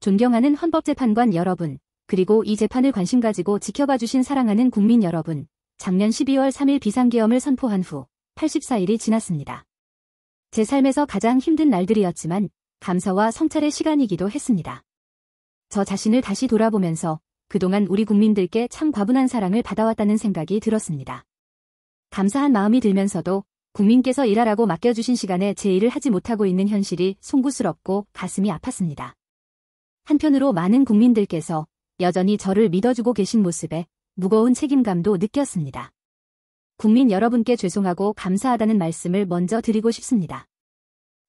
존경하는 헌법재판관 여러분, 그리고 이 재판을 관심 가지고 지켜봐 주신 사랑하는 국민 여러분, 작년 12월 3일 비상계엄을 선포한 후 84일이 지났습니다. 제 삶에서 가장 힘든 날들이었지만 감사와 성찰의 시간이기도 했습니다. 저 자신을 다시 돌아보면서 그동안 우리 국민들께 참 과분한 사랑을 받아왔다는 생각이 들었습니다. 감사한 마음이 들면서도 국민께서 일하라고 맡겨주신 시간에 제 일을 하지 못하고 있는 현실이 송구스럽고 가슴이 아팠습니다. 한편으로 많은 국민들께서 여전히 저를 믿어주고 계신 모습에 무거운 책임감도 느꼈습니다. 국민 여러분께 죄송하고 감사하다는 말씀을 먼저 드리고 싶습니다.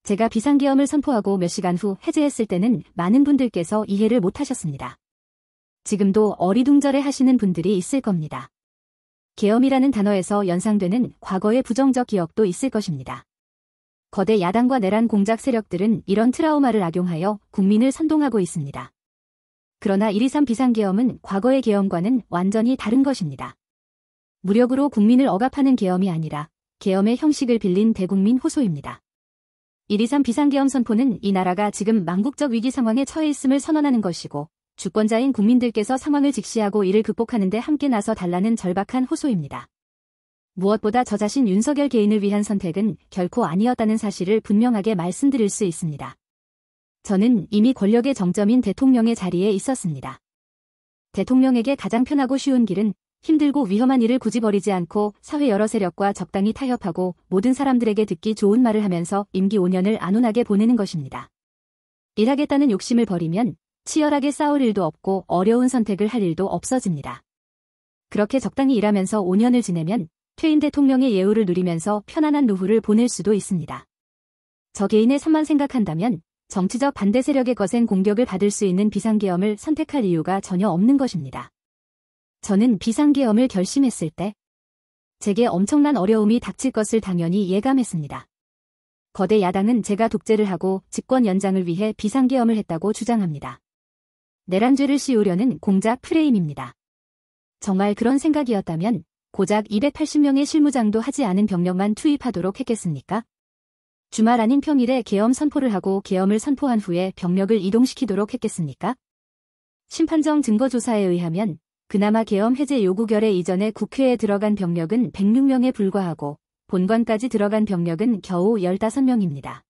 제가 비상계엄을 선포하고 몇 시간 후 해제했을 때는 많은 분들께서 이해를 못하셨습니다. 지금도 어리둥절해 하시는 분들이 있을 겁니다. 계엄이라는 단어에서 연상되는 과거의 부정적 기억도 있을 것입니다. 거대 야당과 내란 공작 세력들은 이런 트라우마를 악용하여 국민을 선동하고 있습니다. 그러나 1.23 비상계엄은 과거의 계엄과는 완전히 다른 것입니다. 무력으로 국민을 억압하는 계엄이 아니라 계엄의 형식을 빌린 대국민 호소입니다. 1.23 비상계엄 선포는 이 나라가 지금 망국적 위기 상황에 처해 있음을 선언하는 것이고 주권자인 국민들께서 상황을 직시하고 이를 극복하는 데 함께 나서 달라는 절박한 호소입니다. 무엇보다 저 자신 윤석열 개인을 위한 선택은 결코 아니었다는 사실을 분명하게 말씀드릴 수 있습니다. 저는 이미 권력의 정점인 대통령의 자리에 있었습니다. 대통령에게 가장 편하고 쉬운 길은 힘들고 위험한 일을 굳이 벌이지 않고 사회 여러 세력과 적당히 타협하고 모든 사람들에게 듣기 좋은 말을 하면서 임기 5년을 안온하게 보내는 것입니다. 일하겠다는 욕심을 버리면 치열하게 싸울 일도 없고 어려운 선택을 할 일도 없어집니다. 그렇게 적당히 일하면서 5년을 지내면 퇴임 대통령의 예우를 누리면서 편안한 노후를 보낼 수도 있습니다. 저 개인의 삶만 생각한다면 정치적 반대 세력의 거센 공격을 받을 수 있는 비상계엄을 선택할 이유가 전혀 없는 것입니다. 저는 비상계엄을 결심했을 때 제게 엄청난 어려움이 닥칠 것을 당연히 예감했습니다. 거대 야당은 제가 독재를 하고 집권 연장을 위해 비상계엄을 했다고 주장합니다. 내란죄를 씌우려는 공작 프레임입니다. 정말 그런 생각이었다면 고작 280명의 실무장도 하지 않은 병력만 투입하도록 했겠습니까? 주말 아닌 평일에 계엄 선포를 하고 계엄을 선포한 후에 병력을 이동시키도록 했겠습니까? 심판정 증거조사에 의하면 그나마 계엄 해제 요구 결의 이전에 국회에 들어간 병력은 106명에 불과하고 본관까지 들어간 병력은 겨우 15명입니다.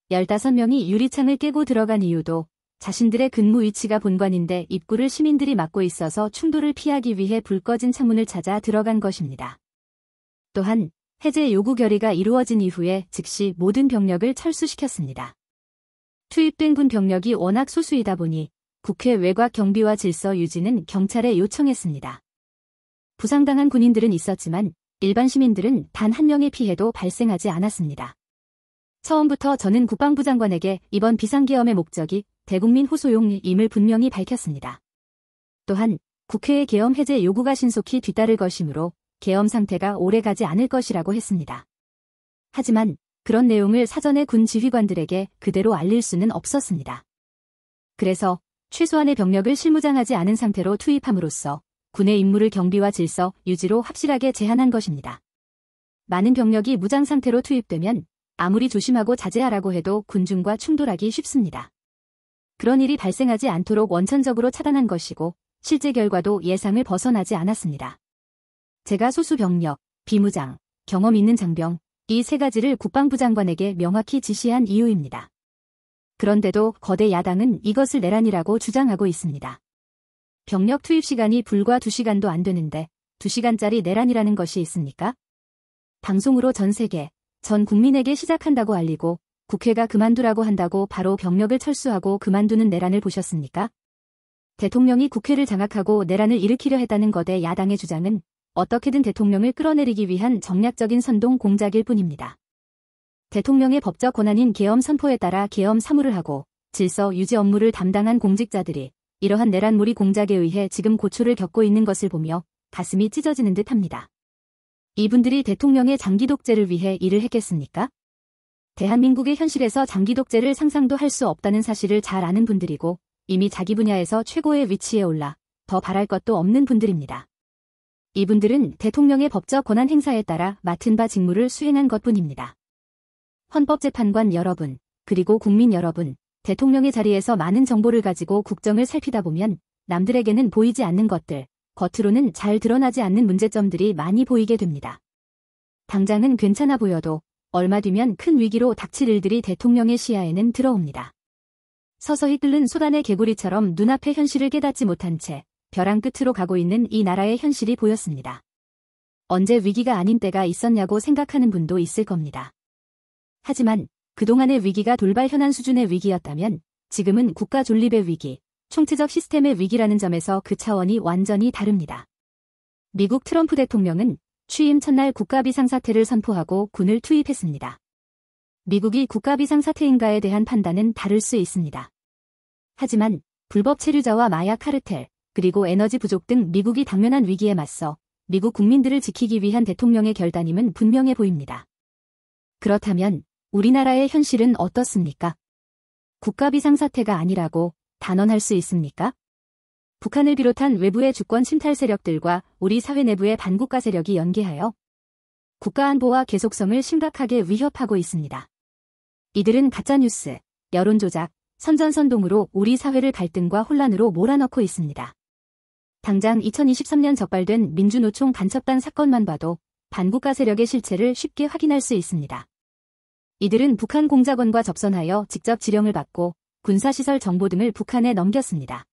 15명이 유리창을 깨고 들어간 이유도 자신들의 근무 위치가 본관인데 입구를 시민들이 막고 있어서 충돌을 피하기 위해 불 꺼진 창문을 찾아 들어간 것입니다. 또한 해제 요구 결의가 이루어진 이후에 즉시 모든 병력을 철수시켰습니다. 투입된 군 병력이 워낙 소수이다 보니 국회 외곽 경비와 질서 유지는 경찰에 요청했습니다. 부상당한 군인들은 있었지만 일반 시민들은 단 한 명의 피해도 발생하지 않았습니다. 처음부터 저는 국방부 장관에게 이번 비상계엄의 목적이 대국민 호소용임을 분명히 밝혔습니다. 또한 국회의 계엄 해제 요구가 신속히 뒤따를 것이므로 계엄 상태가 오래가지 않을 것이라고 했습니다. 하지만 그런 내용을 사전에 군 지휘관들에게 그대로 알릴 수는 없었습니다. 그래서 최소한의 병력을 실무장하지 않은 상태로 투입함으로써 군의 임무를 경비와 질서 유지로 확실하게 제한한 것입니다. 많은 병력이 무장 상태로 투입되면 아무리 조심하고 자제하라고 해도 군중과 충돌하기 쉽습니다. 그런 일이 발생하지 않도록 원천적으로 차단한 것이고 실제 결과도 예상을 벗어나지 않았습니다. 제가 소수 병력, 비무장, 경험 있는 장병, 이 세 가지를 국방부 장관에게 명확히 지시한 이유입니다. 그런데도 거대 야당은 이것을 내란이라고 주장하고 있습니다. 병력 투입 시간이 불과 2시간도 안 되는데 2시간짜리 내란이라는 것이 있습니까? 방송으로 전 세계, 전 국민에게 시작한다고 알리고 국회가 그만두라고 한다고 바로 병력을 철수하고 그만두는 내란을 보셨습니까? 대통령이 국회를 장악하고 내란을 일으키려 했다는 거대 야당의 주장은 어떻게든 대통령을 끌어내리기 위한 정략적인 선동 공작일 뿐입니다. 대통령의 법적 권한인 계엄 선포에 따라 계엄 사무를 하고 질서 유지 업무를 담당한 공직자들이 이러한 내란몰이 공작에 의해 지금 고초를 겪고 있는 것을 보며 가슴이 찢어지는 듯합니다. 이분들이 대통령의 장기 독재를 위해 일을 했겠습니까? 대한민국의 현실에서 장기 독재를 상상도 할 수 없다는 사실을 잘 아는 분들이고 이미 자기 분야에서 최고의 위치에 올라 더 바랄 것도 없는 분들입니다. 이분들은 대통령의 법적 권한 행사에 따라 맡은 바 직무를 수행한 것뿐입니다. 헌법재판관 여러분, 그리고 국민 여러분, 대통령의 자리에서 많은 정보를 가지고 국정을 살피다 보면 남들에게는 보이지 않는 것들, 겉으로는 잘 드러나지 않는 문제점들이 많이 보이게 됩니다. 당장은 괜찮아 보여도 얼마 뒤면 큰 위기로 닥칠 일들이 대통령의 시야에는 들어옵니다. 서서히 끓는 소단의 개구리처럼 눈앞의 현실을 깨닫지 못한 채 벼랑 끝으로 가고 있는 이 나라의 현실이 보였습니다. 언제 위기가 아닌 때가 있었냐고 생각하는 분도 있을 겁니다. 하지만 그동안의 위기가 돌발 현안 수준의 위기였다면 지금은 국가 존립의 위기, 총체적 시스템의 위기라는 점에서 그 차원이 완전히 다릅니다. 미국 트럼프 대통령은 취임 첫날 국가 비상사태를 선포하고 군을 투입했습니다. 미국이 국가 비상사태인가에 대한 판단은 다를 수 있습니다. 하지만 불법 체류자와 마약 카르텔, 그리고 에너지 부족 등 미국이 당면한 위기에 맞서 미국 국민들을 지키기 위한 대통령의 결단임은 분명해 보입니다. 그렇다면 우리나라의 현실은 어떻습니까? 국가 비상사태가 아니라고 단언할 수 있습니까? 북한을 비롯한 외부의 주권 침탈 세력들과 우리 사회 내부의 반국가 세력이 연계하여 국가 안보와 계속성을 심각하게 위협하고 있습니다. 이들은 가짜뉴스, 여론조작, 선전선동으로 우리 사회를 갈등과 혼란으로 몰아넣고 있습니다. 당장 2023년 적발된 민주노총 간첩단 사건만 봐도 반국가 세력의 실체를 쉽게 확인할 수 있습니다. 이들은 북한 공작원과 접선하여 직접 지령을 받고 군사시설 정보 등을 북한에 넘겼습니다.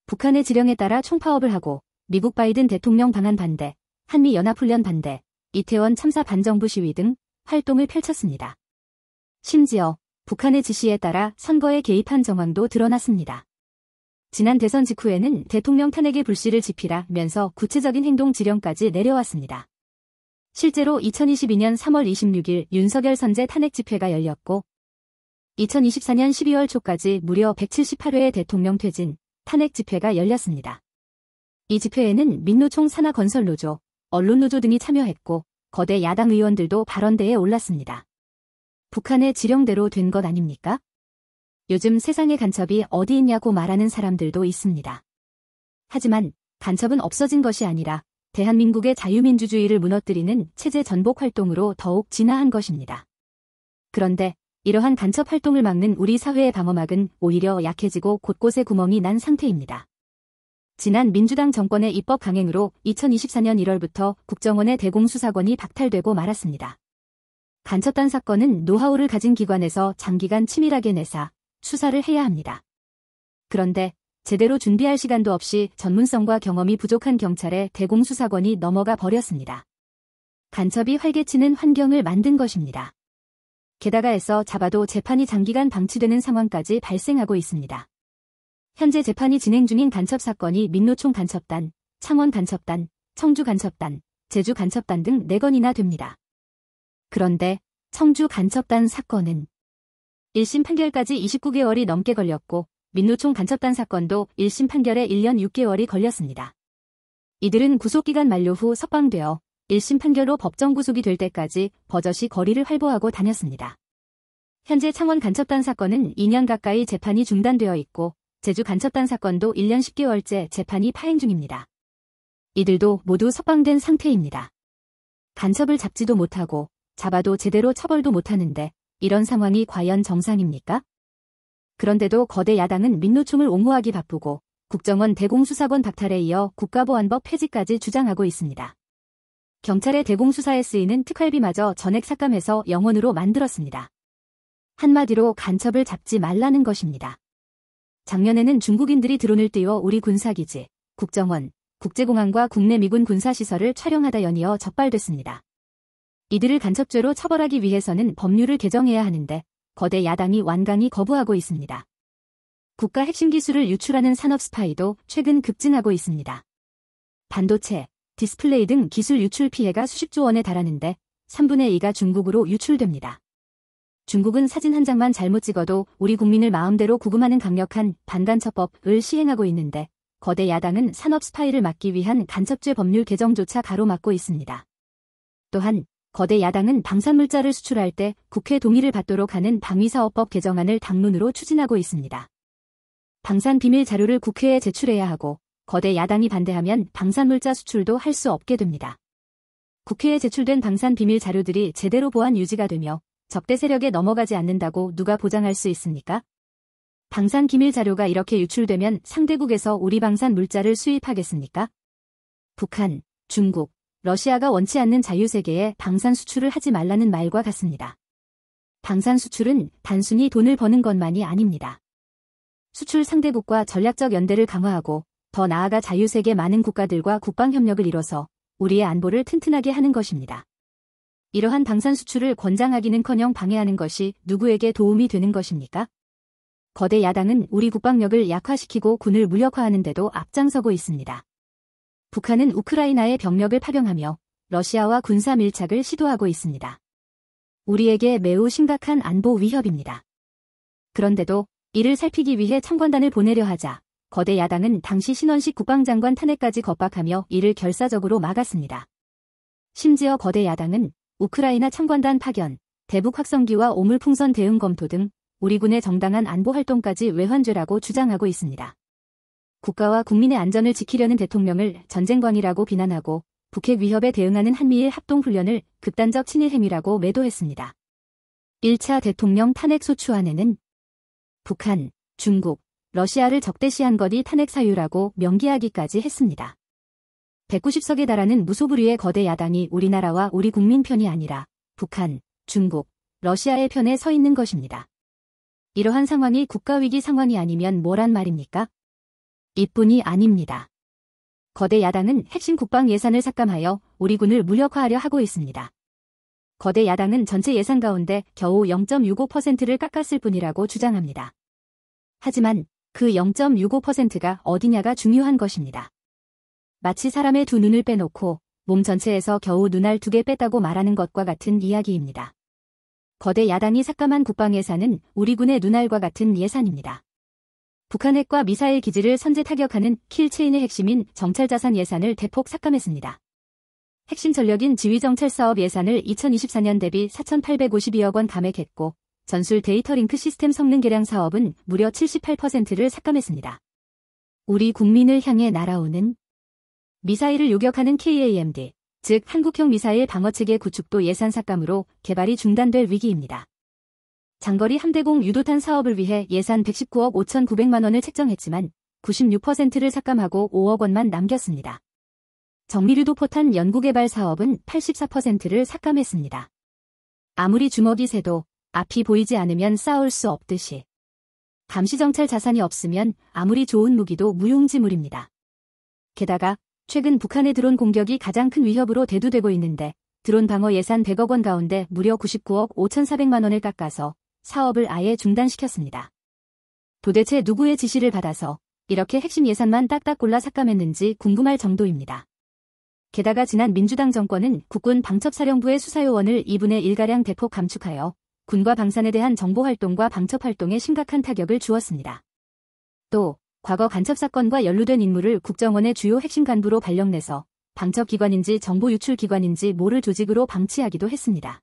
북한의 지령에 따라 총파업을 하고 미국 바이든 대통령 방한 반대, 한미연합훈련 반대, 이태원 참사 반정부 시위 등 활동을 펼쳤습니다. 심지어 북한의 지시에 따라 선거에 개입한 정황도 드러났습니다. 지난 대선 직후에는 대통령 탄핵의 불씨를 지피라면서 구체적인 행동 지령까지 내려왔습니다. 실제로 2022년 3월 26일 윤석열 선제 탄핵 집회가 열렸고 2024년 12월 초까지 무려 178회의 대통령 퇴진, 탄핵 집회가 열렸습니다. 이 집회에는 민노총 산하건설노조, 언론노조 등이 참여했고 거대 야당 의원들도 발언대에 올랐습니다. 북한의 지령대로 된 것 아닙니까? 요즘 세상에 간첩이 어디 있냐고 말하는 사람들도 있습니다. 하지만 간첩은 없어진 것이 아니라 대한민국의 자유민주주의를 무너뜨리는 체제 전복 활동으로 더욱 진화한 것입니다. 그런데 이러한 간첩 활동을 막는 우리 사회의 방어막은 오히려 약해지고 곳곳에 구멍이 난 상태입니다. 지난 민주당 정권의 입법 강행으로 2024년 1월부터 국정원의 대공수사권이 박탈되고 말았습니다. 간첩단 사건은 노하우를 가진 기관에서 장기간 치밀하게 내사, 수사를 해야 합니다. 그런데 제대로 준비할 시간도 없이 전문성과 경험이 부족한 경찰에 대공수사권이 넘어가 버렸습니다. 간첩이 활개치는 환경을 만든 것입니다. 게다가 해서 잡아도 재판이 장기간 방치되는 상황까지 발생하고 있습니다. 현재 재판이 진행 중인 간첩 사건이 민노총 간첩단, 창원 간첩단, 청주 간첩단, 제주 간첩단 등 4건이나 됩니다. 그런데 청주 간첩단 사건은 1심 판결까지 29개월이 넘게 걸렸고 민노총 간첩단 사건도 1심 판결에 1년 6개월이 걸렸습니다. 이들은 구속기간 만료 후 석방되어 1심 판결로 법정 구속이 될 때까지 버젓이 거리를 활보하고 다녔습니다. 현재 창원 간첩단 사건은 2년 가까이 재판이 중단되어 있고 제주 간첩단 사건도 1년 10개월째 재판이 파행 중입니다. 이들도 모두 석방된 상태입니다. 간첩을 잡지도 못하고 잡아도 제대로 처벌도 못하는데 이런 상황이 과연 정상입니까? 그런데도 거대 야당은 민노총을 옹호하기 바쁘고 국정원 대공수사권 박탈에 이어 국가보안법 폐지까지 주장하고 있습니다. 경찰의 대공수사에 쓰이는 특활비마저 전액 삭감해서 영원으로 만들었습니다. 한마디로 간첩을 잡지 말라는 것입니다. 작년에는 중국인들이 드론을 띄워 우리 군사기지, 국정원, 국제공항과 국내 미군 군사시설을 촬영하다 연이어 적발됐습니다. 이들을 간첩죄로 처벌하기 위해서는 법률을 개정해야 하는데 거대 야당이 완강히 거부하고 있습니다. 국가 핵심 기술을 유출하는 산업 스파이도 최근 급증하고 있습니다. 반도체, 디스플레이 등 기술 유출 피해가 수십조 원에 달하는데 3분의 2가 중국으로 유출됩니다. 중국은 사진 한 장만 잘못 찍어도 우리 국민을 마음대로 구금하는 강력한 반간첩법을 시행하고 있는데 거대 야당은 산업 스파이를 막기 위한 간첩죄 법률 개정조차 가로막고 있습니다. 또한 거대 야당은 방산물자를 수출할 때 국회 동의를 받도록 하는 방위사업법 개정안을 당론으로 추진하고 있습니다. 방산 비밀 자료를 국회에 제출해야 하고 거대 야당이 반대하면 방산물자 수출도 할 수 없게 됩니다. 국회에 제출된 방산 비밀 자료들이 제대로 보안 유지가 되며 적대 세력에 넘어가지 않는다고 누가 보장할 수 있습니까? 방산 기밀 자료가 이렇게 유출되면 상대국에서 우리 방산 물자를 수입하겠습니까? 북한, 중국, 러시아가 원치 않는 자유세계에 방산 수출을 하지 말라는 말과 같습니다. 방산 수출은 단순히 돈을 버는 것만이 아닙니다. 수출 상대국과 전략적 연대를 강화하고 더 나아가 자유세계 많은 국가들과 국방협력을 이뤄서 우리의 안보를 튼튼하게 하는 것입니다. 이러한 방산 수출을 권장하기는커녕 방해하는 것이 누구에게 도움이 되는 것입니까? 거대 야당은 우리 국방력을 약화시키고 군을 무력화하는 데도 앞장서고 있습니다. 북한은 우크라이나에 병력을 파병하며 러시아와 군사 밀착을 시도하고 있습니다. 우리에게 매우 심각한 안보 위협입니다. 그런데도 이를 살피기 위해 청관단을 보내려 하자 거대 야당은 당시 신원식 국방장관 탄핵까지 겁박하며 이를 결사적으로 막았습니다. 심지어 거대 야당은 우크라이나 청관단 파견, 대북 확성기와 오물풍선 대응 검토 등 우리 군의 정당한 안보 활동까지 외환죄라고 주장하고 있습니다. 국가와 국민의 안전을 지키려는 대통령을 전쟁광이라고 비난하고 북핵 위협에 대응하는 한미일 합동훈련을 극단적 친일 행위라고 매도했습니다. 1차 대통령 탄핵 소추안에는 북한, 중국, 러시아를 적대시한 것이 탄핵 사유라고 명기하기까지 했습니다. 190석에 달하는 무소불위의 거대 야당이 우리나라와 우리 국민 편이 아니라 북한, 중국, 러시아의 편에 서 있는 것입니다. 이러한 상황이 국가위기 상황이 아니면 뭐란 말입니까? 이뿐이 아닙니다. 거대 야당은 핵심 국방 예산을 삭감하여 우리 군을 무력화하려 하고 있습니다. 거대 야당은 전체 예산 가운데 겨우 0.65%를 깎았을 뿐이라고 주장합니다. 하지만 그 0.65%가 어디냐가 중요한 것입니다. 마치 사람의 두 눈을 빼놓고 몸 전체에서 겨우 눈알 2개 뺐다고 말하는 것과 같은 이야기입니다. 거대 야당이 삭감한 국방 예산은 우리 군의 눈알과 같은 예산입니다. 북한 핵과 미사일 기지를 선제 타격하는 킬체인의 핵심인 정찰자산 예산을 대폭 삭감했습니다. 핵심 전력인 지휘정찰 사업 예산을 2024년 대비 4,852억 원 감액했고 전술 데이터 링크 시스템 성능 개량 사업은 무려 78%를 삭감했습니다. 우리 국민을 향해 날아오는 미사일을 요격하는 KAMD, 즉 한국형 미사일 방어체계 구축도 예산 삭감으로 개발이 중단될 위기입니다. 장거리 함대공 유도탄 사업을 위해 예산 119억 5,900만 원을 책정했지만 96%를 삭감하고 5억 원만 남겼습니다. 정밀유도 포탄 연구개발 사업은 84%를 삭감했습니다. 아무리 주먹이 세도 앞이 보이지 않으면 싸울 수 없듯이 감시정찰 자산이 없으면 아무리 좋은 무기도 무용지물입니다. 게다가 최근 북한의 드론 공격이 가장 큰 위협으로 대두되고 있는데 드론 방어 예산 100억 원 가운데 무려 99억 5,400만 원을 깎아서 사업을 아예 중단시켰습니다. 도대체 누구의 지시를 받아서 이렇게 핵심 예산만 딱딱 골라 삭감했는지 궁금할 정도입니다. 게다가 지난 민주당 정권은 국군 방첩사령부의 수사요원을 2분의 1가량 대폭 감축하여 군과 방산에 대한 정보활동과 방첩활동에 심각한 타격을 주었습니다. 또 과거 간첩사건과 연루된 인물을 국정원의 주요 핵심 간부로 발령내서 방첩기관인지 정보유출기관인지 모를 조직으로 방치하기도 했습니다.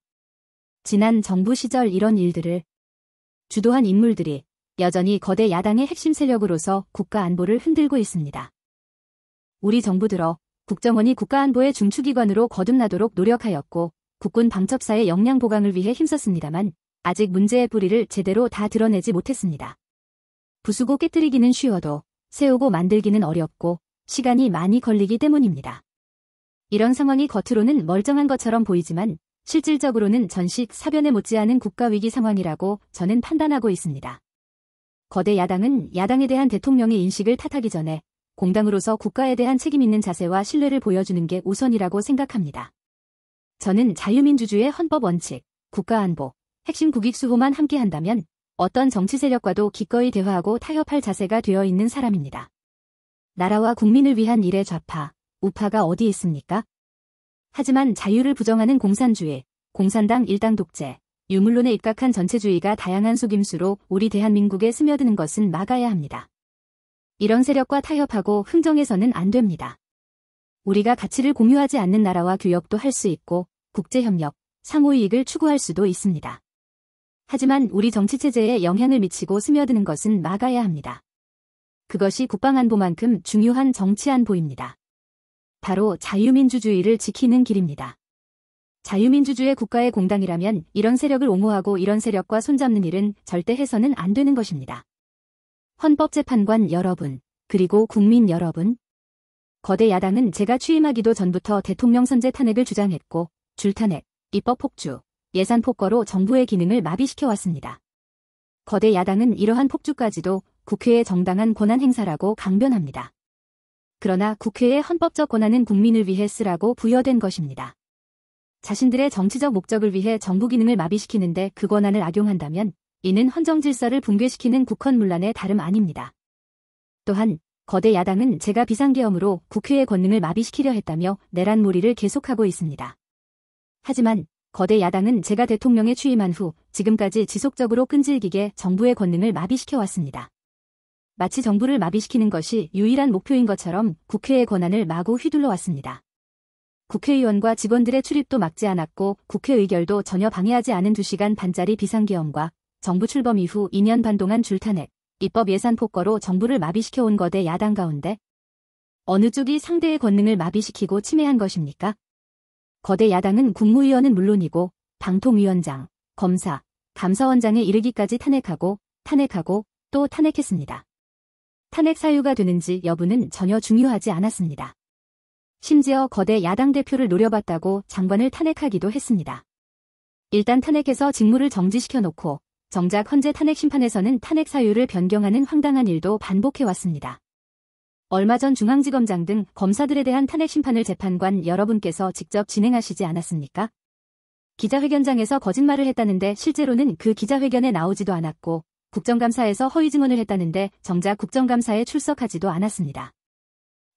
지난 정부 시절 이런 일들을 주도한 인물들이 여전히 거대 야당의 핵심 세력으로서 국가안보를 흔들고 있습니다. 우리 정부 들어 국정원이 국가안보의 중추기관으로 거듭나도록 노력하였고 국군 방첩사의 역량 보강을 위해 힘썼습니다만 아직 문제의 뿌리를 제대로 다 드러내지 못했습니다. 부수고 깨뜨리기는 쉬워도 세우고 만들기는 어렵고 시간이 많이 걸리기 때문입니다. 이런 상황이 겉으로는 멀쩡한 것처럼 보이지만 실질적으로는 전식 사변에 못지않은 국가위기 상황이라고 저는 판단하고 있습니다. 거대 야당은 야당에 대한 대통령의 인식을 탓하기 전에 공당으로서 국가에 대한 책임 있는 자세와 신뢰를 보여주는 게 우선이라고 생각합니다. 저는 자유민주주의 헌법 원칙, 국가안보, 핵심 국익수호만 함께한다면 어떤 정치 세력과도 기꺼이 대화하고 타협할 자세가 되어 있는 사람입니다. 나라와 국민을 위한 일의 좌파, 우파가 어디 있습니까? 하지만 자유를 부정하는 공산주의, 공산당 일당 독재, 유물론에 입각한 전체주의가 다양한 속임수로 우리 대한민국에 스며드는 것은 막아야 합니다. 이런 세력과 타협하고 흥정해서는 안 됩니다. 우리가 가치를 공유하지 않는 나라와 교역도 할 수 있고 국제협력, 상호이익을 추구할 수도 있습니다. 하지만 우리 정치체제에 영향을 미치고 스며드는 것은 막아야 합니다. 그것이 국방안보만큼 중요한 정치안보입니다. 바로 자유민주주의를 지키는 길입니다. 자유민주주의 국가의 공당이라면 이런 세력을 옹호하고 이런 세력과 손잡는 일은 절대 해서는 안 되는 것입니다. 헌법재판관 여러분, 그리고 국민 여러분. 거대 야당은 제가 취임하기도 전부터 대통령 선제 탄핵을 주장했고, 줄탄핵, 입법 폭주, 예산 폭거로 정부의 기능을 마비시켜 왔습니다. 거대 야당은 이러한 폭주까지도 국회의 정당한 권한 행사라고 강변합니다. 그러나 국회의 헌법적 권한은 국민을 위해 쓰라고 부여된 것입니다. 자신들의 정치적 목적을 위해 정부 기능을 마비시키는데 그 권한을 악용한다면 이는 헌정 질서를 붕괴시키는 국헌문란의 다름 아닙니다. 또한 거대 야당은 제가 비상계엄으로 국회의 권능을 마비시키려 했다며 내란몰이를 계속하고 있습니다. 하지만 거대 야당은 제가 대통령에 취임한 후 지금까지 지속적으로 끈질기게 정부의 권능을 마비시켜 왔습니다. 마치 정부를 마비시키는 것이 유일한 목표인 것처럼 국회의 권한을 마구 휘둘러 왔습니다. 국회의원과 직원들의 출입도 막지 않았고 국회 의결도 전혀 방해하지 않은 2시간 반짜리 비상계엄과 정부 출범 이후 2년 반 동안 줄탄핵, 입법 예산 폭거로 정부를 마비시켜 온 거대 야당 가운데 어느 쪽이 상대의 권능을 마비시키고 침해한 것입니까? 거대 야당은 국무위원은 물론이고 방통위원장, 검사, 감사원장에 이르기까지 탄핵하고 또 탄핵했습니다. 탄핵 사유가 되는지 여부는 전혀 중요하지 않았습니다. 심지어 거대 야당 대표를 노려봤다고 장관을 탄핵하기도 했습니다. 일단 탄핵해서 직무를 정지시켜 놓고 정작 헌재 탄핵 심판에서는 탄핵 사유를 변경하는 황당한 일도 반복해왔습니다. 얼마 전 중앙지검장 등 검사들에 대한 탄핵 심판을 재판관 여러분께서 직접 진행하시지 않았습니까? 기자회견장에서 거짓말을 했다는데 실제로는 그 기자회견에 나오지도 않았고 국정감사에서 허위 증언을 했다는데 정작 국정감사에 출석하지도 않았습니다.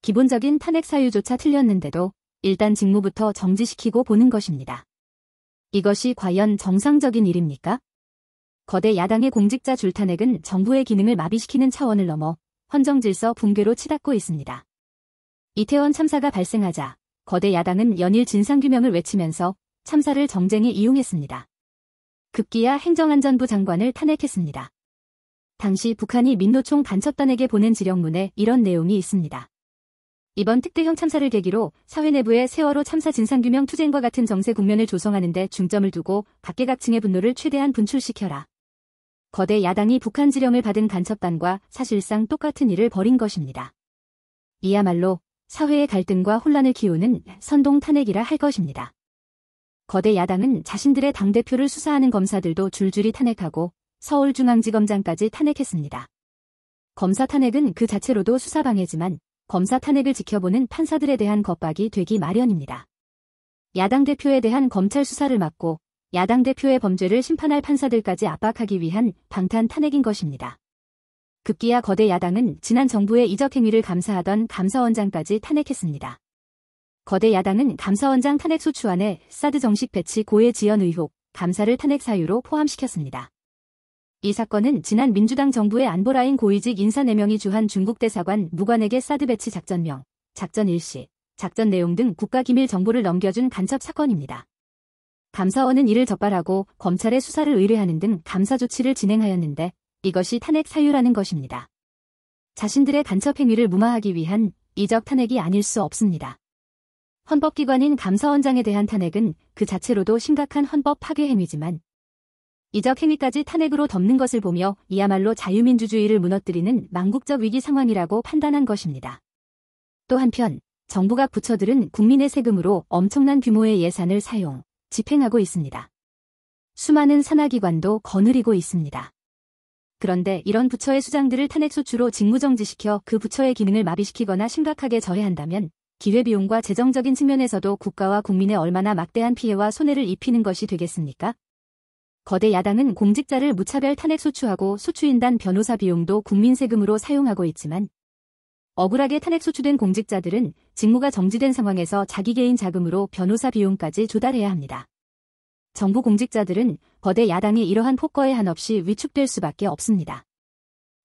기본적인 탄핵 사유조차 틀렸는데도 일단 직무부터 정지시키고 보는 것입니다. 이것이 과연 정상적인 일입니까? 거대 야당의 공직자 줄탄핵은 정부의 기능을 마비시키는 차원을 넘어 헌정질서 붕괴로 치닫고 있습니다. 이태원 참사가 발생하자 거대 야당은 연일 진상규명을 외치면서 참사를 정쟁에 이용했습니다. 급기야 행정안전부 장관을 탄핵했습니다. 당시 북한이 민노총 간첩단에게 보낸 지령문에 이런 내용이 있습니다. 이번 특대형 참사를 계기로 사회 내부의 세월호 참사 진상규명 투쟁과 같은 정세 국면을 조성하는 데 중점을 두고 각계각층의 분노를 최대한 분출시켜라. 거대 야당이 북한 지령을 받은 간첩단과 사실상 똑같은 일을 벌인 것입니다. 이야말로 사회의 갈등과 혼란을 키우는 선동 탄핵이라 할 것입니다. 거대 야당은 자신들의 당대표를 수사하는 검사들도 줄줄이 탄핵하고 서울중앙지검장까지 탄핵했습니다. 검사 탄핵은 그 자체로도 수사방해지만 검사 탄핵을 지켜보는 판사들에 대한 겁박이 되기 마련입니다. 야당 대표에 대한 검찰 수사를 막고 야당 대표의 범죄를 심판할 판사들까지 압박하기 위한 방탄 탄핵인 것입니다. 급기야 거대 야당은 지난 정부의 이적 행위를 감사하던 감사원장까지 탄핵했습니다. 거대 야당은 감사원장 탄핵 소추안에 사드 정식 배치 고해 지연 의혹, 감사를 탄핵 사유로 포함시켰습니다. 이 사건은 지난 민주당 정부의 안보라인 고위직 인사 4명이 주한 중국 대사관 무관에게 사드 배치 작전명, 작전 일시, 작전 내용 등 국가기밀 정보를 넘겨준 간첩 사건입니다. 감사원은 이를 적발하고 검찰에 수사를 의뢰하는 등 감사 조치를 진행하였는데 이것이 탄핵 사유라는 것입니다. 자신들의 간첩 행위를 무마하기 위한 이적 탄핵이 아닐 수 없습니다. 헌법기관인 감사원장에 대한 탄핵은 그 자체로도 심각한 헌법 파괴 행위지만 이적 행위까지 탄핵으로 덮는 것을 보며 이야말로 자유민주주의를 무너뜨리는 망국적 위기 상황이라고 판단한 것입니다. 또 한편 정부 각 부처들은 국민의 세금으로 엄청난 규모의 예산을 사용, 집행하고 있습니다. 수많은 산하기관도 거느리고 있습니다. 그런데 이런 부처의 수장들을 탄핵소추로 직무정지시켜 그 부처의 기능을 마비시키거나 심각하게 저해한다면 기회비용과 재정적인 측면에서도 국가와 국민에 얼마나 막대한 피해와 손해를 입히는 것이 되겠습니까? 거대 야당은 공직자를 무차별 탄핵소추하고 소추인단 변호사 비용도 국민 세금으로 사용하고 있지만 억울하게 탄핵소추된 공직자들은 직무가 정지된 상황에서 자기 개인 자금으로 변호사 비용까지 조달해야 합니다. 정부 공직자들은 거대 야당의 이러한 폭거에 한없이 위축될 수밖에 없습니다.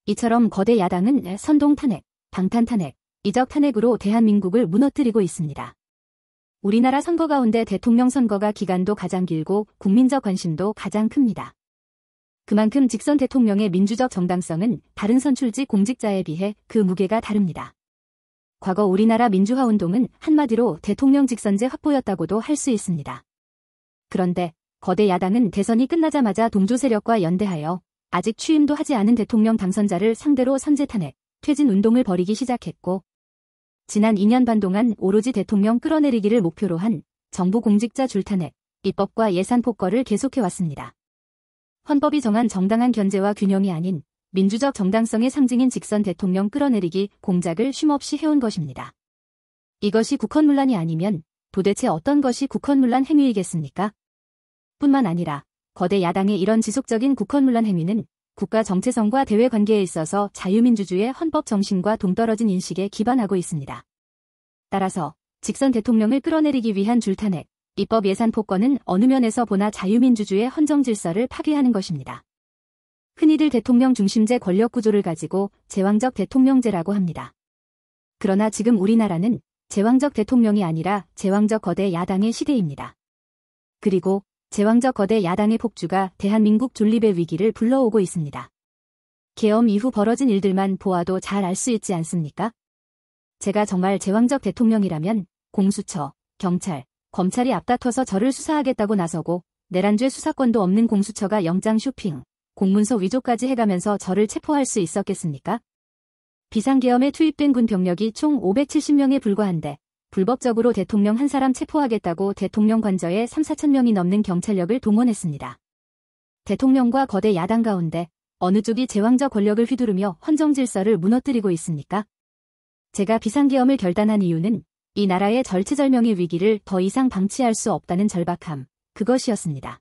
이처럼 거대 야당은 선동 탄핵, 방탄 탄핵, 이적 탄핵으로 대한민국을 무너뜨리고 있습니다. 우리나라 선거 가운데 대통령 선거가 기간도 가장 길고 국민적 관심도 가장 큽니다. 그만큼 직선 대통령의 민주적 정당성은 다른 선출직 공직자에 비해 그 무게가 다릅니다. 과거 우리나라 민주화 운동은 한마디로 대통령 직선제 확보였다고도 할 수 있습니다. 그런데 거대 야당은 대선이 끝나자마자 동조 세력과 연대하여 아직 취임도 하지 않은 대통령 당선자를 상대로 선제 탄핵, 퇴진 운동을 벌이기 시작했고, 지난 2년 반 동안 오로지 대통령 끌어내리기를 목표로 한 정부 공직자 줄탄핵, 입법과 예산 폭거를 계속해왔습니다. 헌법이 정한 정당한 견제와 균형이 아닌 민주적 정당성의 상징인 직선 대통령 끌어내리기 공작을 쉼없이 해온 것입니다. 이것이 국헌문란이 아니면 도대체 어떤 것이 국헌문란 행위이겠습니까? 뿐만 아니라 거대 야당의 이런 지속적인 국헌문란 행위는 국가 정체성과 대외 관계에 있어서 자유민주주의의 헌법 정신과 동떨어진 인식에 기반하고 있습니다. 따라서 직선 대통령을 끌어내리기 위한 줄탄핵, 입법 예산 폭거는 어느 면에서 보나 자유민주주의의 헌정 질서를 파괴하는 것입니다. 흔히들 대통령 중심제 권력 구조를 가지고 제왕적 대통령제라고 합니다. 그러나 지금 우리나라는 제왕적 대통령이 아니라 제왕적 거대 야당의 시대입니다. 그리고 제왕적 거대 야당의 폭주가 대한민국 존립의 위기를 불러오고 있습니다. 계엄 이후 벌어진 일들만 보아도 잘 알 수 있지 않습니까? 제가 정말 제왕적 대통령이라면 공수처, 경찰, 검찰이 앞다퉈서 저를 수사하겠다고 나서고 내란죄 수사권도 없는 공수처가 영장 쇼핑, 공문서 위조까지 해가면서 저를 체포할 수 있었겠습니까? 비상계엄에 투입된 군 병력이 총 570명에 불과한데 불법적으로 대통령 한 사람 체포하겠다고 대통령 관저에 3~4천 명이 넘는 경찰력을 동원했습니다. 대통령과 거대 야당 가운데 어느 쪽이 제왕적 권력을 휘두르며 헌정 질서를 무너뜨리고 있습니까? 제가 비상계엄을 결단한 이유는 이 나라의 절체절명의 위기를 더 이상 방치할 수 없다는 절박함, 그것이었습니다.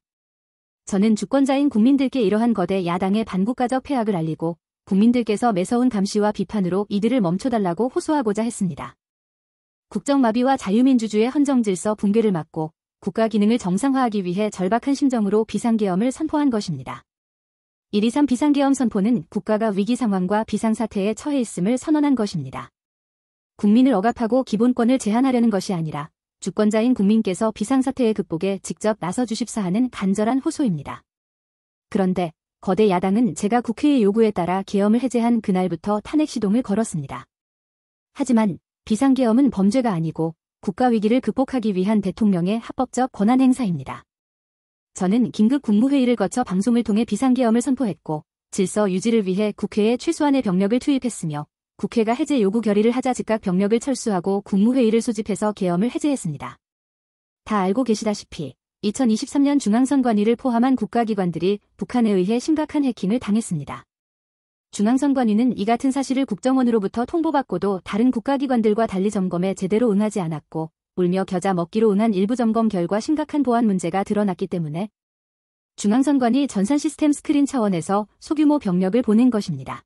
저는 주권자인 국민들께 이러한 거대 야당의 반국가적 폐악을 알리고 국민들께서 매서운 감시와 비판으로 이들을 멈춰달라고 호소하고자 했습니다. 국정마비와 자유민주주의의 헌정질서 붕괴를 막고 국가 기능을 정상화하기 위해 절박한 심정으로 비상계엄을 선포한 것입니다. 1.23 비상계엄 선포는 국가가 위기 상황과 비상사태에 처해 있음을 선언한 것입니다. 국민을 억압하고 기본권을 제한하려는 것이 아니라 주권자인 국민께서 비상사태의 극복에 직접 나서주십사 하는 간절한 호소입니다. 그런데 거대 야당은 제가 국회의 요구에 따라 계엄을 해제한 그날부터 탄핵 시동을 걸었습니다. 하지만 비상계엄은 범죄가 아니고 국가위기를 극복하기 위한 대통령의 합법적 권한 행사입니다. 저는 긴급 국무회의를 거쳐 방송을 통해 비상계엄을 선포했고 질서 유지를 위해 국회에 최소한의 병력을 투입했으며 국회가 해제 요구 결의를 하자 즉각 병력을 철수하고 국무회의를 소집해서 계엄을 해제했습니다. 다 알고 계시다시피 2023년 중앙선관위를 포함한 국가기관들이 북한에 의해 심각한 해킹을 당했습니다. 중앙선관위는 이 같은 사실을 국정원으로부터 통보받고도 다른 국가기관들과 달리 점검에 제대로 응하지 않았고 울며 겨자 먹기로 응한 일부 점검 결과 심각한 보안 문제가 드러났기 때문에 중앙선관위 전산 시스템 스크린 차원에서 소규모 병력을 보낸 것입니다.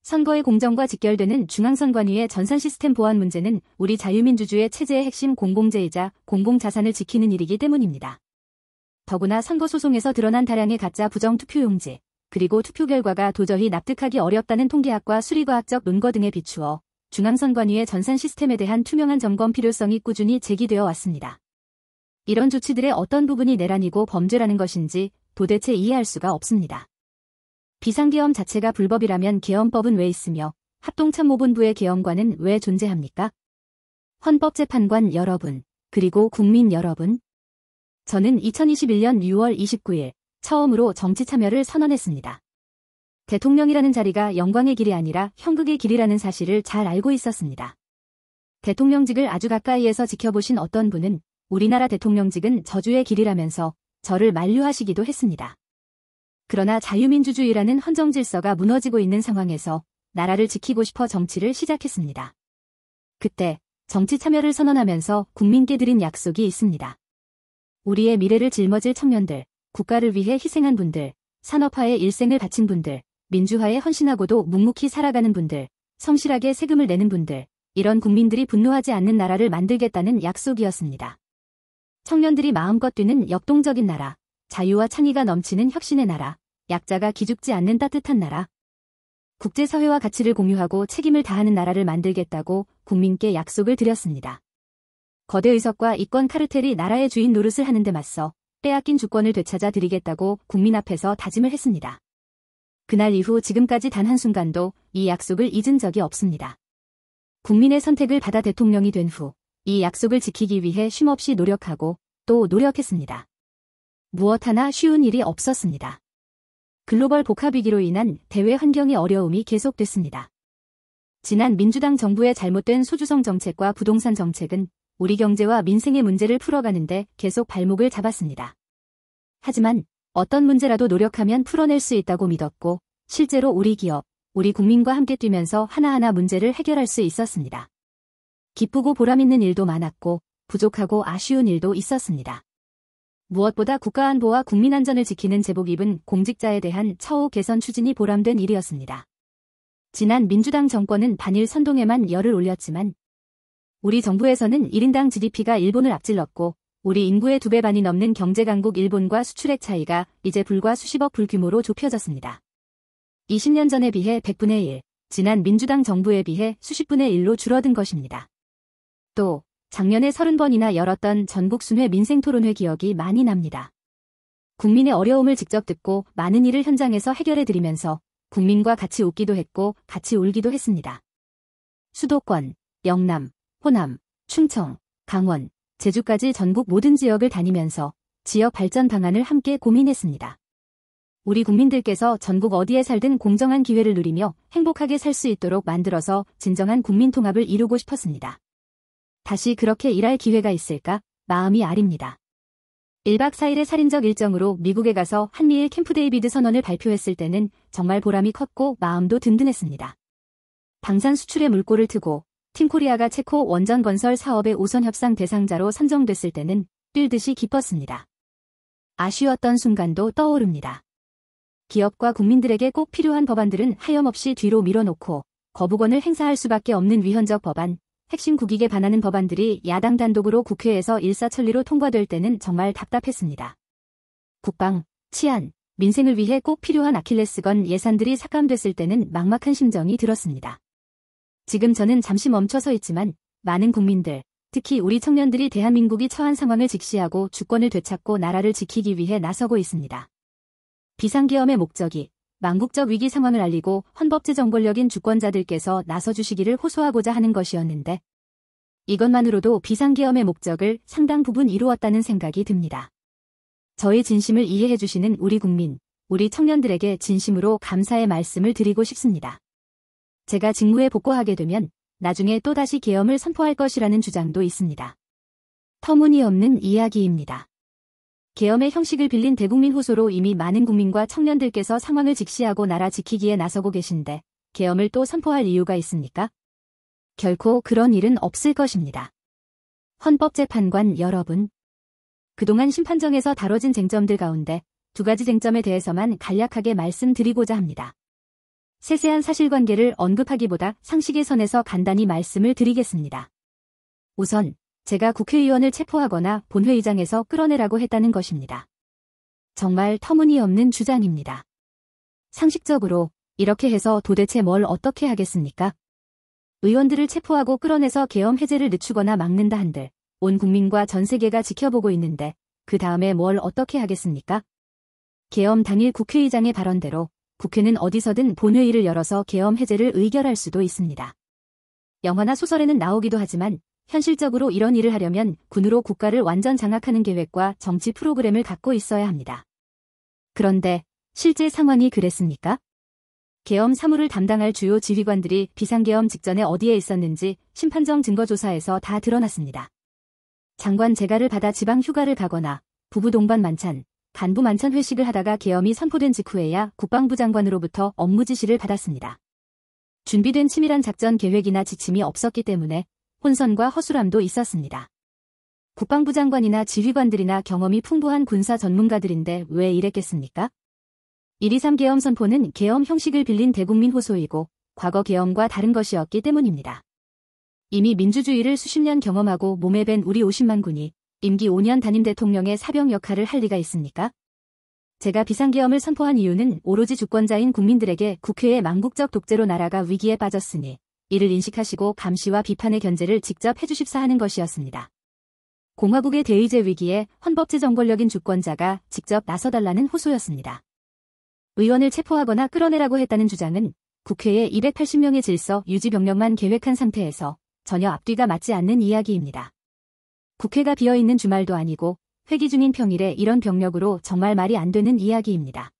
선거의 공정과 직결되는 중앙선관위의 전산 시스템 보안 문제는 우리 자유민주주의 체제의 핵심 공공재이자 공공자산을 지키는 일이기 때문입니다. 더구나 선거소송에서 드러난 다량의 가짜 부정투표용지, 그리고 투표 결과가 도저히 납득하기 어렵다는 통계학과 수리과학적 논거 등에 비추어 중앙선관위의 전산 시스템에 대한 투명한 점검 필요성이 꾸준히 제기되어 왔습니다. 이런 조치들의 어떤 부분이 내란이고 범죄라는 것인지 도대체 이해할 수가 없습니다. 비상계엄 자체가 불법이라면 계엄법은 왜 있으며 합동참모본부의 계엄관은 왜 존재합니까? 헌법재판관 여러분, 그리고 국민 여러분. 저는 2021년 6월 29일 처음으로 정치 참여를 선언했습니다. 대통령이라는 자리가 영광의 길이 아니라 형극의 길이라는 사실을 잘 알고 있었습니다. 대통령직을 아주 가까이에서 지켜보신 어떤 분은 우리나라 대통령직은 저주의 길이라면서 저를 만류하시기도 했습니다. 그러나 자유민주주의라는 헌정질서가 무너지고 있는 상황에서 나라를 지키고 싶어 정치를 시작했습니다. 그때 정치 참여를 선언하면서 국민께 드린 약속이 있습니다. 우리의 미래를 짊어질 청년들, 국가를 위해 희생한 분들, 산업화에 일생을 바친 분들, 민주화에 헌신하고도 묵묵히 살아가는 분들, 성실하게 세금을 내는 분들, 이런 국민들이 분노하지 않는 나라를 만들겠다는 약속이었습니다. 청년들이 마음껏 뛰는 역동적인 나라, 자유와 창의가 넘치는 혁신의 나라, 약자가 기죽지 않는 따뜻한 나라. 국제사회와 가치를 공유하고 책임을 다하는 나라를 만들겠다고 국민께 약속을 드렸습니다. 거대 의석과 이권 카르텔이 나라의 주인 노릇을 하는 데 맞서 빼앗긴 주권을 되찾아 드리겠다고 국민 앞에서 다짐을 했습니다. 그날 이후 지금까지 단 한순간도 이 약속을 잊은 적이 없습니다. 국민의 선택을 받아 대통령이 된 후 이 약속을 지키기 위해 쉼없이 노력하고 또 노력했습니다. 무엇 하나 쉬운 일이 없었습니다. 글로벌 복합위기로 인한 대외 환경의 어려움이 계속됐습니다. 지난 민주당 정부의 잘못된 소주성 정책과 부동산 정책은 우리 경제와 민생의 문제를 풀어가는데 계속 발목을 잡았습니다. 하지만 어떤 문제라도 노력하면 풀어낼 수 있다고 믿었고 실제로 우리 기업, 우리 국민과 함께 뛰면서 하나하나 문제를 해결할 수 있었습니다. 기쁘고 보람있는 일도 많았고 부족하고 아쉬운 일도 있었습니다. 무엇보다 국가안보와 국민안전을 지키는 제복 입은 공직자에 대한 처우 개선 추진이 보람된 일이었습니다. 지난 민주당 정권은 반일 선동에만 열을 올렸지만 우리 정부에서는 1인당 GDP가 일본을 앞질렀고 우리 인구의 2배 반이 넘는 경제강국 일본과 수출액 차이가 이제 불과 수십억 불 규모로 좁혀졌습니다. 20년 전에 비해 100분의 1, 지난 민주당 정부에 비해 수십분의 1로 줄어든 것입니다. 또 작년에 30번이나 열었던 전국 순회 민생토론회 기억이 많이 납니다. 국민의 어려움을 직접 듣고 많은 일을 현장에서 해결해드리면서 국민과 같이 웃기도 했고 같이 울기도 했습니다. 수도권, 영남, 호남, 충청, 강원, 제주까지 전국 모든 지역을 다니면서 지역 발전 방안을 함께 고민했습니다. 우리 국민들께서 전국 어디에 살든 공정한 기회를 누리며 행복하게 살 수 있도록 만들어서 진정한 국민 통합을 이루고 싶었습니다. 다시 그렇게 일할 기회가 있을까? 마음이 아립니다. 1박 4일의 살인적 일정으로 미국에 가서 한미일 캠프 데이비드 선언을 발표했을 때는 정말 보람이 컸고 마음도 든든했습니다. 방산 수출의 물꼬를 트고 팀코리아가 체코 원전 건설 사업의 우선 협상 대상자로 선정됐을 때는 뛸 듯이 기뻤습니다. 아쉬웠던 순간도 떠오릅니다. 기업과 국민들에게 꼭 필요한 법안들은 하염없이 뒤로 밀어놓고 거부권을 행사할 수밖에 없는 위헌적 법안, 핵심 국익에 반하는 법안들이 야당 단독으로 국회에서 일사천리로 통과될 때는 정말 답답했습니다. 국방, 치안, 민생을 위해 꼭 필요한 아킬레스건 예산들이 삭감됐을 때는 막막한 심정이 들었습니다. 지금 저는 잠시 멈춰 서 있지만 많은 국민들, 특히 우리 청년들이 대한민국이 처한 상황을 직시하고 주권을 되찾고 나라를 지키기 위해 나서고 있습니다. 비상계엄의 목적이 망국적 위기 상황을 알리고 헌법제정 권력인 주권자들께서 나서주시기를 호소하고자 하는 것이었는데 이것만으로도 비상계엄의 목적을 상당 부분 이루었다는 생각이 듭니다. 저의 진심을 이해해 주시는 우리 국민, 우리 청년들에게 진심으로 감사의 말씀을 드리고 싶습니다. 제가 직무에 복귀하게 되면 나중에 또다시 계엄을 선포할 것이라는 주장도 있습니다. 터무니없는 이야기입니다. 계엄의 형식을 빌린 대국민 호소로 이미 많은 국민과 청년들께서 상황을 직시하고 나라 지키기에 나서고 계신데 계엄을 또 선포할 이유가 있습니까? 결코 그런 일은 없을 것입니다. 헌법재판관 여러분, 그동안 심판정에서 다뤄진 쟁점들 가운데 2가지 쟁점에 대해서만 간략하게 말씀드리고자 합니다. 세세한 사실관계를 언급하기보다 상식의 선에서 간단히 말씀을 드리겠습니다. 우선 제가 국회의원을 체포하거나 본회의장에서 끌어내라고 했다는 것입니다. 정말 터무니없는 주장입니다. 상식적으로 이렇게 해서 도대체 뭘 어떻게 하겠습니까? 의원들을 체포하고 끌어내서 계엄 해제를 늦추거나 막는다 한들 온 국민과 전 세계가 지켜보고 있는데 그 다음에 뭘 어떻게 하겠습니까? 계엄 당일 국회의장의 발언대로 국회는 어디서든 본회의를 열어서 계엄 해제를 의결할 수도 있습니다. 영화나 소설에는 나오기도 하지만 현실적으로 이런 일을 하려면 군으로 국가를 완전 장악하는 계획과 정치 프로그램을 갖고 있어야 합니다. 그런데 실제 상황이 그랬습니까? 계엄 사무를 담당할 주요 지휘관들이 비상계엄 직전에 어디에 있었는지 심판정 증거조사에서 다 드러났습니다. 장관 재가를 받아 지방 휴가를 가거나 부부 동반 만찬, 간부 만찬 회식을 하다가 계엄이 선포된 직후에야 국방부 장관으로부터 업무 지시를 받았습니다. 준비된 치밀한 작전 계획이나 지침이 없었기 때문에 혼선과 허술함도 있었습니다. 국방부 장관이나 지휘관들이나 경험이 풍부한 군사 전문가들인데 왜 이랬겠습니까? 1.23 계엄 선포는 계엄 형식을 빌린 대국민 호소이고 과거 계엄과 다른 것이었기 때문입니다. 이미 민주주의를 수십 년 경험하고 몸에 밴 우리 50만 군이 임기 5년 단임 대통령의 사병 역할을 할 리가 있습니까? 제가 비상계엄을 선포한 이유는 오로지 주권자인 국민들에게 국회의 망국적 독재로 나라가 위기에 빠졌으니 이를 인식하시고 감시와 비판의 견제를 직접 해주십사 하는 것이었습니다. 공화국의 대의제 위기에 헌법제정 권력인 주권자가 직접 나서달라는 호소였습니다. 의원을 체포하거나 끌어내라고 했다는 주장은 국회의 280명의 질서 유지 병력만 계획한 상태에서 전혀 앞뒤가 맞지 않는 이야기입니다. 국회가 비어있는 주말도 아니고 회기 중인 평일에 이런 병력으로 정말 말이 안 되는 이야기입니다.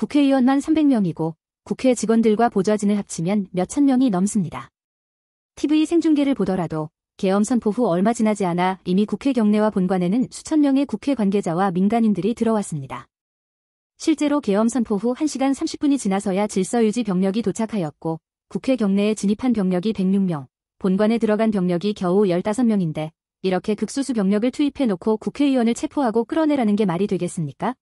국회의원만 300명이고 국회 직원들과 보좌진을 합치면 몇천 명이 넘습니다. TV 생중계를 보더라도 계엄 선포 후 얼마 지나지 않아 이미 국회 경내와 본관에는 수천 명의 국회 관계자와 민간인들이 들어왔습니다. 실제로 계엄 선포 후 1시간 30분이 지나서야 질서유지 병력이 도착하였고 국회 경내에 진입한 병력이 106명, 본관에 들어간 병력이 겨우 15명인데 이렇게 극소수 병력을 투입해놓고 국회의원을 체포하고 끌어내라는 게 말이 되겠습니까?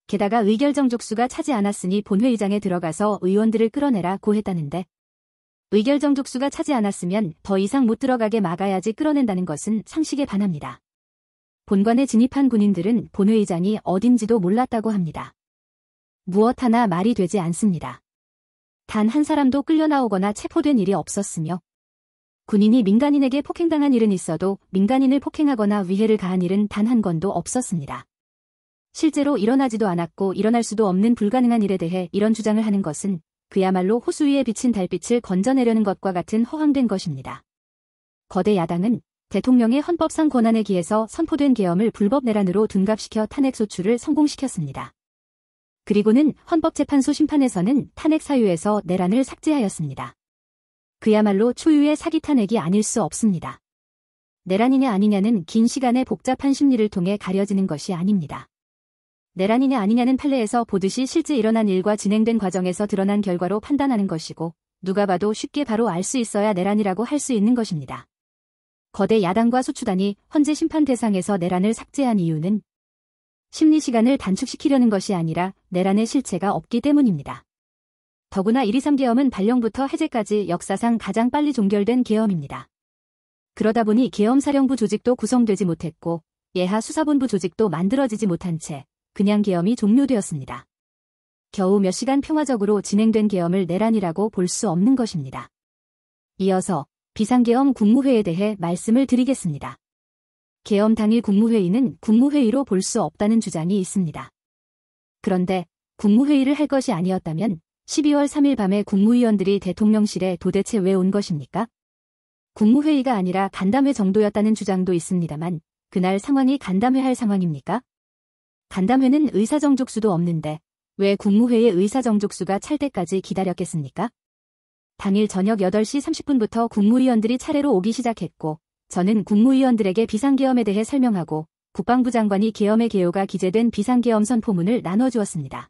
게다가 의결정족수가 차지 않았으니 본회의장에 들어가서 의원들을 끌어내라고 했다는데 의결정족수가 차지 않았으면 더 이상 못 들어가게 막아야지 끌어낸다는 것은 상식에 반합니다. 본관에 진입한 군인들은 본회의장이 어딘지도 몰랐다고 합니다. 무엇 하나 말이 되지 않습니다. 단 한 사람도 끌려나오거나 체포된 일이 없었으며 군인이 민간인에게 폭행당한 일은 있어도 민간인을 폭행하거나 위해를 가한 일은 단 한 건도 없었습니다. 실제로 일어나지도 않았고 일어날 수도 없는 불가능한 일에 대해 이런 주장을 하는 것은 그야말로 호수 위에 비친 달빛을 건져내려는 것과 같은 허황된 것입니다. 거대 야당은 대통령의 헌법상 권한에 기해서 선포된 계엄을 불법 내란으로 둔갑시켜 탄핵 소추를 성공시켰습니다. 그리고는 헌법재판소 심판에서는 탄핵 사유에서 내란을 삭제하였습니다. 그야말로 초유의 사기 탄핵이 아닐 수 없습니다. 내란이냐 아니냐는 긴 시간의 복잡한 심리를 통해 가려지는 것이 아닙니다. 내란이냐 아니냐는 판례에서 보듯이 실제 일어난 일과 진행된 과정에서 드러난 결과로 판단하는 것이고 누가 봐도 쉽게 바로 알 수 있어야 내란이라고 할 수 있는 것입니다. 거대 야당과 소추단이 헌재 심판 대상에서 내란을 삭제한 이유는 심리 시간을 단축시키려는 것이 아니라 내란의 실체가 없기 때문입니다. 더구나 1.23 계엄은 발령부터 해제까지 역사상 가장 빨리 종결된 계엄입니다. 그러다 보니 계엄사령부 조직도 구성되지 못했고 예하 수사본부 조직도 만들어지지 못한 채 그냥 계엄이 종료되었습니다. 겨우 몇 시간 평화적으로 진행된 계엄을 내란이라고 볼 수 없는 것입니다. 이어서 비상계엄 국무회의에 대해 말씀을 드리겠습니다. 계엄 당일 국무회의는 국무회의로 볼 수 없다는 주장이 있습니다. 그런데 국무회의를 할 것이 아니었다면 12월 3일 밤에 국무위원들이 대통령실에 도대체 왜 온 것입니까? 국무회의가 아니라 간담회 정도였다는 주장도 있습니다만 그날 상황이 간담회 할 상황입니까? 간담회는 의사정족수도 없는데 왜 국무회의 의사정족수가 찰 때까지 기다렸겠습니까? 당일 저녁 8시 30분부터 국무위원들이 차례로 오기 시작했고 저는 국무위원들에게 비상계엄에 대해 설명하고 국방부 장관이 계엄의 개요가 기재된 비상계엄 선포문을 나눠주었습니다.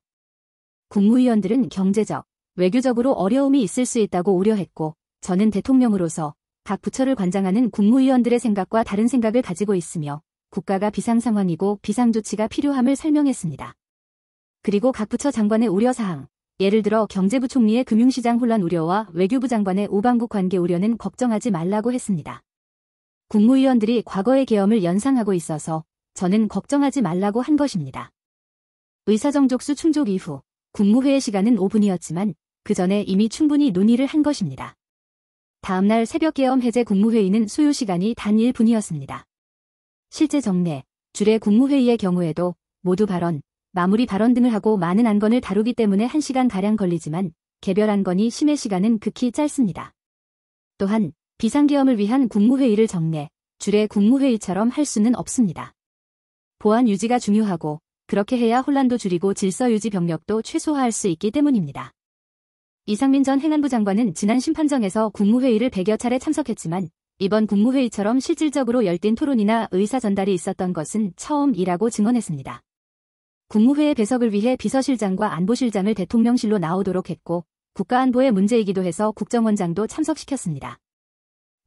국무위원들은 경제적, 외교적으로 어려움이 있을 수 있다고 우려했고 저는 대통령으로서 각 부처를 관장하는 국무위원들의 생각과 다른 생각을 가지고 있으며 국가가 비상상황이고 비상조치가 필요함을 설명했습니다. 그리고 각 부처 장관의 우려사항, 예를 들어 경제부 총리의 금융시장 혼란 우려와 외교부 장관의 우방국 관계 우려는 걱정하지 말라고 했습니다. 국무위원들이 과거의 계엄을 연상하고 있어서 저는 걱정하지 말라고 한 것입니다. 의사정족수 충족 이후 국무회의 시간은 5분이었지만 그 전에 이미 충분히 논의를 한 것입니다. 다음날 새벽 계엄 해제 국무회의는 소요 시간이 단 1분이었습니다. 실제 정례, 주례 국무회의의 경우에도 모두 발언, 마무리 발언 등을 하고 많은 안건을 다루기 때문에 1시간가량 걸리지만 개별 안건이 심의 시간은 극히 짧습니다. 또한 비상계엄을 위한 국무회의를 정례, 주례 국무회의처럼 할 수는 없습니다. 보안 유지가 중요하고 그렇게 해야 혼란도 줄이고 질서유지 병력도 최소화할 수 있기 때문입니다. 이상민 전 행안부 장관은 지난 심판정에서 국무회의를 100여 차례 참석했지만 이번 국무회의처럼 실질적으로 열띤 토론이나 의사 전달이 있었던 것은 처음이라고 증언했습니다. 국무회의 배석을 위해 비서실장과 안보실장을 대통령실로 나오도록 했고 국가안보의 문제이기도 해서 국정원장도 참석시켰습니다.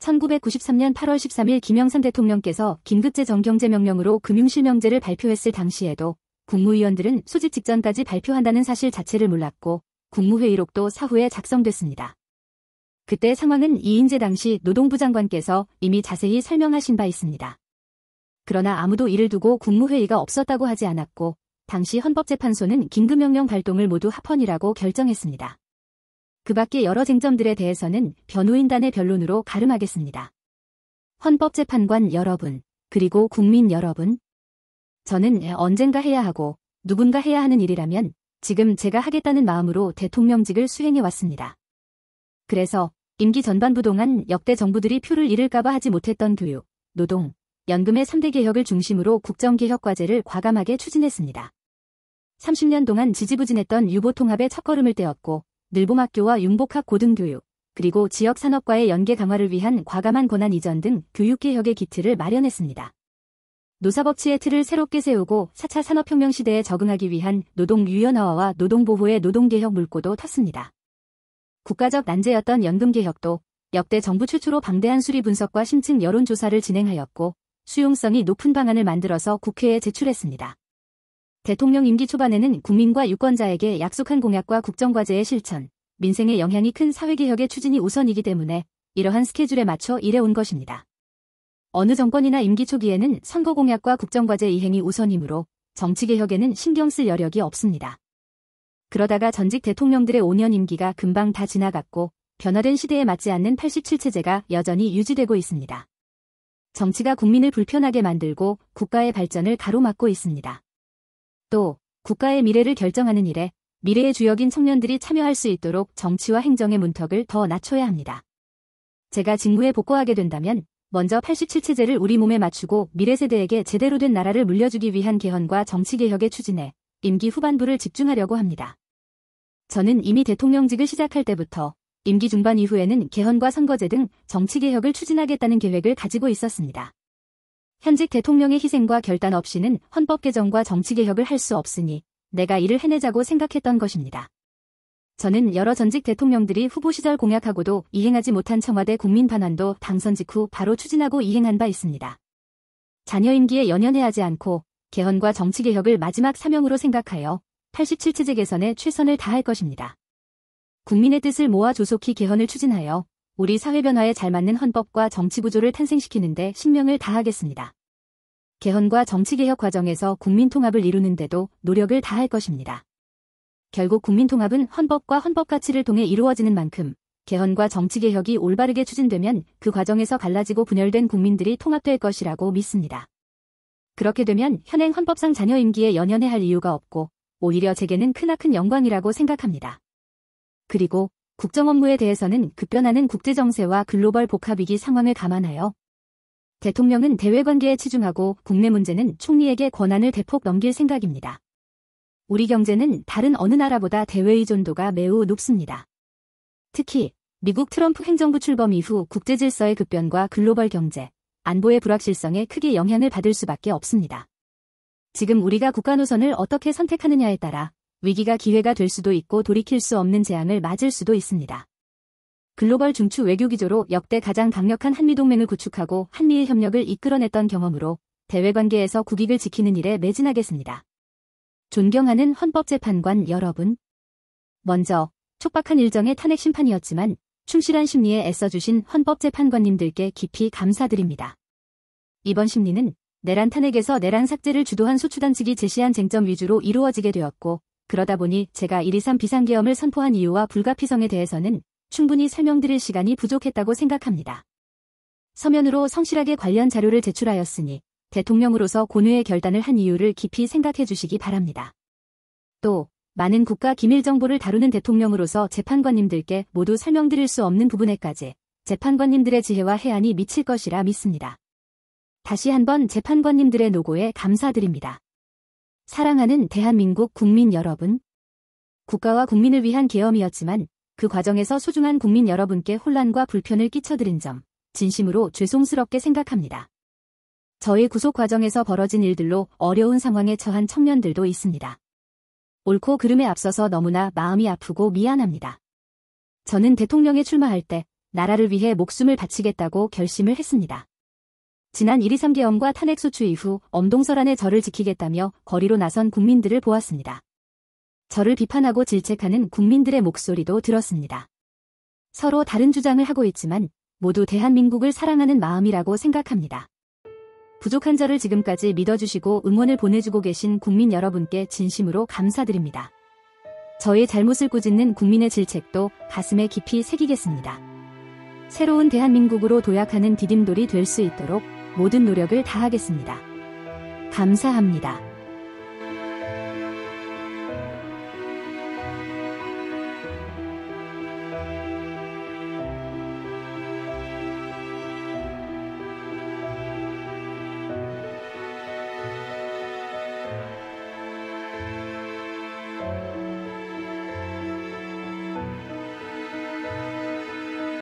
1993년 8월 13일 김영삼 대통령께서 긴급재정경제명령으로 금융실명제를 발표했을 당시에도 국무위원들은 소집 직전까지 발표한다는 사실 자체를 몰랐고 국무회의록도 사후에 작성됐습니다. 그때 상황은 이인재 당시 노동부 장관께서 이미 자세히 설명하신 바 있습니다. 그러나 아무도 이를 두고 국무회의가 없었다고 하지 않았고 당시 헌법재판소는 긴급명령 발동을 모두 합헌이라고 결정했습니다. 그 밖에 여러 쟁점들에 대해서는 변호인단의 변론으로 가름하겠습니다. 헌법재판관 여러분, 그리고 국민 여러분, 저는 언젠가 해야 하고 누군가 해야 하는 일이라면 지금 제가 하겠다는 마음으로 대통령직을 수행해왔습니다. 그래서 임기 전반부 동안 역대 정부들이 표를 잃을까봐 하지 못했던 교육, 노동, 연금의 3대 개혁을 중심으로 국정개혁 과제를 과감하게 추진했습니다. 30년 동안 지지부진했던 유보통합의 첫걸음을 떼었고 늘봄학교와 융복학 고등교육, 그리고 지역 산업과의 연계 강화를 위한 과감한 권한 이전 등 교육개혁의 기틀을 마련했습니다. 노사법치의 틀을 새롭게 세우고 4차 산업혁명 시대에 적응하기 위한 노동유연화와 노동보호의 노동개혁 물꼬도 텄습니다. 국가적 난제였던 연금개혁도 역대 정부 최초로 방대한 수리 분석과 심층 여론조사를 진행하였고 수용성이 높은 방안을 만들어서 국회에 제출했습니다. 대통령 임기 초반에는 국민과 유권자에게 약속한 공약과 국정과제의 실천, 민생에 영향이 큰 사회개혁의 추진이 우선이기 때문에 이러한 스케줄에 맞춰 일해온 것입니다. 어느 정권이나 임기 초기에는 선거 공약과 국정과제 이행이 우선이므로 정치개혁에는 신경 쓸 여력이 없습니다. 그러다가 전직 대통령들의 5년 임기가 금방 다 지나갔고 변화된 시대에 맞지 않는 87체제가 여전히 유지되고 있습니다. 정치가 국민을 불편하게 만들고 국가의 발전을 가로막고 있습니다. 또 국가의 미래를 결정하는 일에 미래의 주역인 청년들이 참여할 수 있도록 정치와 행정의 문턱을 더 낮춰야 합니다. 제가 직무에 복귀하게 된다면 먼저 87체제를 우리 몸에 맞추고 미래 세대에게 제대로 된 나라를 물려주기 위한 개헌과 정치개혁의 추진에 임기 후반부를 집중하려고 합니다. 저는 이미 대통령직을 시작할 때부터 임기 중반 이후에는 개헌과 선거제 등 정치개혁을 추진하겠다는 계획을 가지고 있었습니다. 현직 대통령의 희생과 결단 없이는 헌법 개정과 정치개혁을 할 수 없으니 내가 이를 해내자고 생각했던 것입니다. 저는 여러 전직 대통령들이 후보 시절 공약하고도 이행하지 못한 청와대 국민 반환도 당선 직후 바로 추진하고 이행한 바 있습니다. 자녀 임기에 연연해하지 않고 개헌과 정치개혁을 마지막 사명으로 생각하여 87체제 개선에 최선을 다할 것입니다. 국민의 뜻을 모아 조속히 개헌을 추진하여 우리 사회 변화에 잘 맞는 헌법과 정치구조를 탄생시키는 데 신명을 다하겠습니다. 개헌과 정치개혁 과정에서 국민통합을 이루는 데도 노력을 다할 것입니다. 결국 국민통합은 헌법과 헌법가치를 통해 이루어지는 만큼 개헌과 정치개혁이 올바르게 추진되면 그 과정에서 갈라지고 분열된 국민들이 통합될 것이라고 믿습니다. 그렇게 되면 현행 헌법상 자녀 임기에 연연해할 이유가 없고 오히려 제게는 크나큰 영광이라고 생각합니다. 그리고 국정 업무에 대해서는 급변하는 국제정세와 글로벌 복합위기 상황을 감안하여 대통령은 대외관계에 치중하고 국내 문제는 총리에게 권한을 대폭 넘길 생각입니다. 우리 경제는 다른 어느 나라보다 대외 의존도가 매우 높습니다. 특히 미국 트럼프 행정부 출범 이후 국제 질서의 급변과 글로벌 경제, 안보의 불확실성에 크게 영향을 받을 수밖에 없습니다. 지금 우리가 국가 노선을 어떻게 선택하느냐에 따라 위기가 기회가 될 수도 있고 돌이킬 수 없는 재앙을 맞을 수도 있습니다. 글로벌 중추 외교 기조로 역대 가장 강력한 한미동맹을 구축하고 한미일 협력을 이끌어냈던 경험으로 대외관계에서 국익을 지키는 일에 매진하겠습니다. 존경하는 헌법재판관 여러분. 먼저 촉박한 일정의 탄핵 심판이었지만 충실한 심리에 애써주신 헌법재판관님들께 깊이 감사드립니다. 이번 심리는 내란 탄핵에서 내란 삭제를 주도한 소추단 측이 제시한 쟁점 위주로 이루어지게 되었고 그러다 보니 제가 1.23 비상계엄을 선포한 이유와 불가피성에 대해서는 충분히 설명드릴 시간이 부족했다고 생각합니다. 서면으로 성실하게 관련 자료를 제출하였으니 대통령으로서 고뇌의 결단을 한 이유를 깊이 생각해 주시기 바랍니다. 또 많은 국가 기밀 정보를 다루는 대통령으로서 재판관님들께 모두 설명드릴 수 없는 부분에까지 재판관님들의 지혜와 해안이 미칠 것이라 믿습니다. 다시 한번 재판관님들의 노고에 감사드립니다. 사랑하는 대한민국 국민 여러분. 국가와 국민을 위한 계엄이었지만 그 과정에서 소중한 국민 여러분께 혼란과 불편을 끼쳐드린 점 진심으로 죄송스럽게 생각합니다. 저의 구속 과정에서 벌어진 일들로 어려운 상황에 처한 청년들도 있습니다. 옳고 그름에 앞서서 너무나 마음이 아프고 미안합니다. 저는 대통령에 출마할 때 나라를 위해 목숨을 바치겠다고 결심을 했습니다. 지난 1.23 계엄과 탄핵 소추 이후 엄동설안의 저를 지키겠다며 거리로 나선 국민들을 보았습니다. 저를 비판하고 질책하는 국민들의 목소리도 들었습니다. 서로 다른 주장을 하고 있지만 모두 대한민국을 사랑하는 마음이라고 생각합니다. 부족한 저를 지금까지 믿어주시고 응원을 보내주고 계신 국민 여러분께 진심으로 감사드립니다. 저의 잘못을 꾸짖는 국민의 질책도 가슴에 깊이 새기겠습니다. 새로운 대한민국으로 도약하는 디딤돌이 될 수 있도록 모든 노력을 다하겠습니다. 감사합니다.